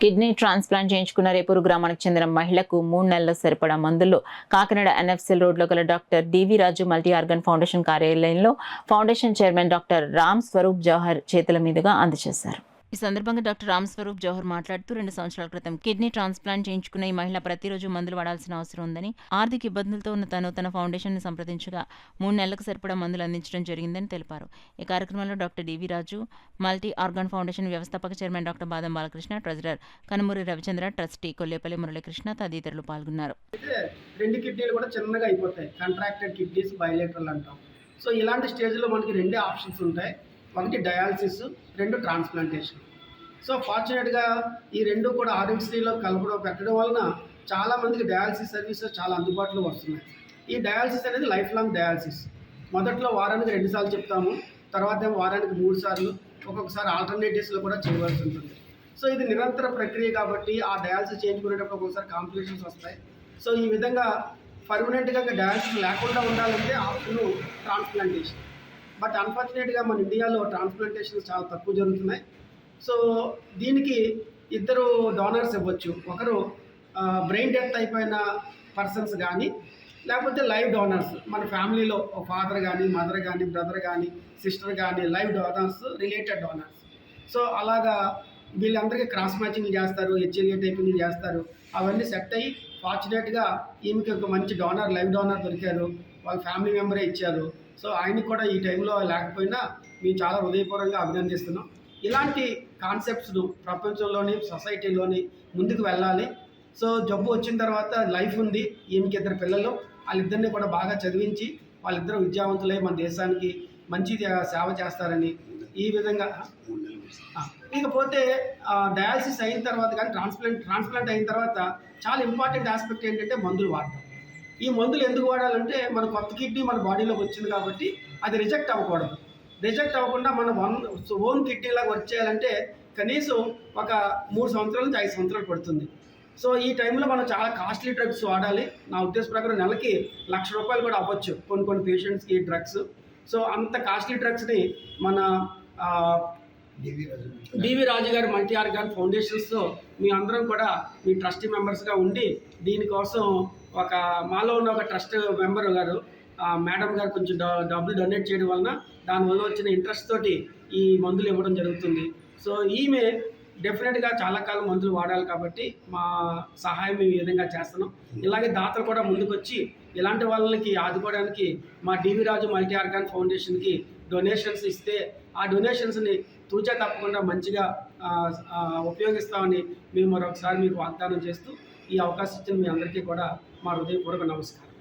Kidney transplant చేయించుకున్న రేపూరు గ్రామానికి చెందిన మహిళకు 3 నెలల సరిపడా మందులు కాకినాడ ఎన్ఎఫ్సిఎల్ రోడ్లో గల doctor DV Raju multi organ foundation కార్యాలయంలో foundation chairman doctor Ram Swaroop Jawahar చేతుల మీదుగా అందజేశారు. ఈ సందర్భంగా డాక్టర్ రామ్ స్వరూప్ జవహర్ మాట్లాడుతూ 2 సంవత్సరాల క్రితం కిడ్నీ ట్రాన్స్ప్లాంట్ చేయించుకున్న ఈ మహిళ ప్రతిరోజు మందులు వాడాల్సిన అవసరం ఉందని, ఆర్థిక ఇబ్బందులతో ఉన్న తన ఫౌండేషన్ ని సంప్రదించగా 3 నెలలకు సరిపడా మందులు అందించడం జరిగిందని తెలిపారు. ఈ కార్యక్రమంలో doctor DV Raju multi organ foundation వ్యవస్థాపక చైర్మన్ డాక్టర్ బాదం బాలకృష్ణ, ట్రెజరర్ కనుమూరి రవిచంద్ర, ట్రస్టీ కొల్లేపల్లి మురళీకృష్ణ తదితరులు పాల్గొన్నారు. 2 కిడ్నీలు కూడా చిన్నగా అయిపోతాయి, కంట్రాక్టెడ్ కిడ్నీస్, బైలేటరల్ అంటాం. సో ఇలాంటి స్టేజ్లో మనకి 2 ఆప్షన్స్ ఉంటాయి. ఒకటి డయాలసిస్, 2 ట్రాన్స్ప్లాంటేషన్. సో ఫార్చునేట్గా ఈ 2 కూడా ఆరోగ్యశ్రీలో పెట్టడం వలన చాలామందికి డయాలసిస్ సర్వీసెస్ చాలా అందుబాటులో వస్తున్నాయి. ఈ డయాలసిస్ అనేది లైఫ్ లాంగ్ డయాలసిస్. మొదట్లో వారానికి 2 సార్లు చెప్తాము, తర్వాత వారానికి 3 సార్లు, ఒక్కొక్కసారి ఆల్టర్నేటివ్స్లో కూడా చేయవలసి ఉంటుంది. సో ఇది నిరంతర ప్రక్రియ కాబట్టి ఆ డయాలసిస్ చేయించుకునేటప్పుడు ఒక్కొక్కసారి కాంప్లికేషన్స్ వస్తాయి. సో ఈ విధంగా పర్మనెంట్గా డయాలసిస్ లేకుండా ఉండాలంటే ఆప్షన్ ట్రాన్స్ప్లాంటేషన్. బట్ అన్ఫార్చునేట్గా మన ఇండియాలో ట్రాన్స్ప్లాంటేషన్స్ చాలా తక్కువ జరుగుతున్నాయి. సో దీనికి 2 డోనర్స్ ఇవ్వచ్చు. ఒకరు బ్రెయిన్ డెత్ అయిపోయిన పర్సన్స్ కానీ, లేకపోతే లైవ్ డోనర్స్, మన ఫ్యామిలీలో ఫాదర్ కానీ, మదర్ కానీ, బ్రదర్ కానీ, సిస్టర్ కానీ, live donors, related donors. So అలాగా వీళ్ళందరికీ క్రాస్ మ్యాచింగ్ చేస్తారు, హెచ్ఎల్ఏ టైపింగ్ చేస్తారు. అవన్నీ సెట్ అయ్యి ఫార్చునేట్గా ఈమెకి ఒక మంచి డోనర్, లైవ్ డోనర్ దొరికారు. వాళ్ళ ఫ్యామిలీ మెంబరే ఇచ్చారు. సో ఆయనకి కూడా ఈ టైంలో లేకపోయినా మేము చాలా హృదయపూర్వకంగా అభినందిస్తున్నాం. ఇలాంటి కాన్సెప్ట్స్ను ప్రపంచంలోని, సొసైటీలోని ముందుకు వెళ్ళాలి. సో జబ్బు వచ్చిన తర్వాత లైఫ్ ఉంది, ఈమెకి 2 పిల్లలు, వాళ్ళిద్దరిని కూడా బాగా చదివించి వాళ్ళిద్దరూ విద్యావంతులై మన దేశానికి మంచి సేవ చేస్తారని ఈ విధంగా. ఇకపోతే డయాలసిస్ అయిన తర్వాత కానీ ట్రాన్స్ప్లాంట్ అయిన తర్వాత చాలా ఇంపార్టెంట్ ఆస్పెక్ట్ ఏంటంటే మందులు వాడటం. ఈ మందులు ఎందుకు వాడాలంటే మన కొత్త కిడ్నీ మన బాడీలోకి వచ్చింది కాబట్టి అది రిజెక్ట్ అవ్వకూడదు. రిజెక్ట్ అవ్వకుండా మన ఓన్ కిడ్నీలాగా వర్క్ చేయాలంటే కనీసం ఒక 3 సంవత్సరాల నుంచి 5 సంవత్సరాలు పడుతుంది. సో ఈ టైంలో మనం చాలా కాస్ట్లీ డ్రగ్స్ వాడాలి. నా ఉద్దేశ ప్రకారం నెలకి ₹1,00,000 కూడా అవ్వచ్చు కొన్ని పేషెంట్స్కి డ్రగ్స్. సో అంత కాస్ట్లీ డ్రగ్స్ని మన డివి రాజు గారి మల్టీ ఆర్గాన్ ఫౌండేషన్స్తో మీ అందరం కూడా మీ ట్రస్టీ మెంబర్స్గా ఉండి దీనికోసం మాలో ఉన్న ఒక ట్రస్ట్ మెంబర్ గారు, మేడం గారు కొంచెం డబ్బులు డొనేట్ చేయడం వలన దానివల్ల వచ్చిన ఇంట్రెస్ట్ తోటి ఈ మందులు ఇవ్వడం జరుగుతుంది. సో ఈమె డెఫినెట్గా చాలా కాలం మందులు వాడాలి కాబట్టి మా సహాయం ఈ విధంగా చేస్తున్నాం. ఇలాగే దాతలు కూడా ముందుకొచ్చి ఇలాంటి వాళ్ళకి ఆదుకోవడానికి మా డివి రాజు మల్టీ ఆర్గాన్ ఫౌండేషన్కి డొనేషన్స్ ఇస్తే ఆ డొనేషన్స్ని తూచా తప్పకుండా మంచిగా ఉపయోగిస్తామని మేము మరొకసారి మీకు వాగ్దానం చేస్తూ ఈ అవకాశం ఇచ్చిన మీ అందరికీ కూడా మా హృదయపూర్వక నమస్కారం.